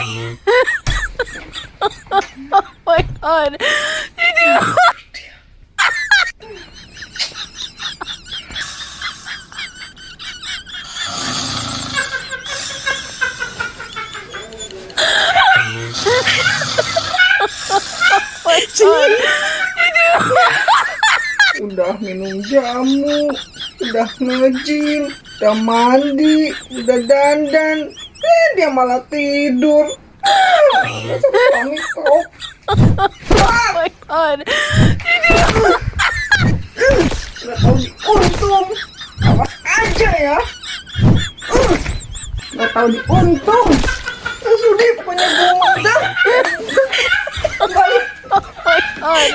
Oh my god. Udah minum jamu, udah ngejim, udah mandi, udah dandan, dia malah tidur. Suami kok. Oh my god. Nggak tahu diuntung, awas aja ya. Nggak tahu diuntung. Sudah pokoknya gue udah. Oh my god.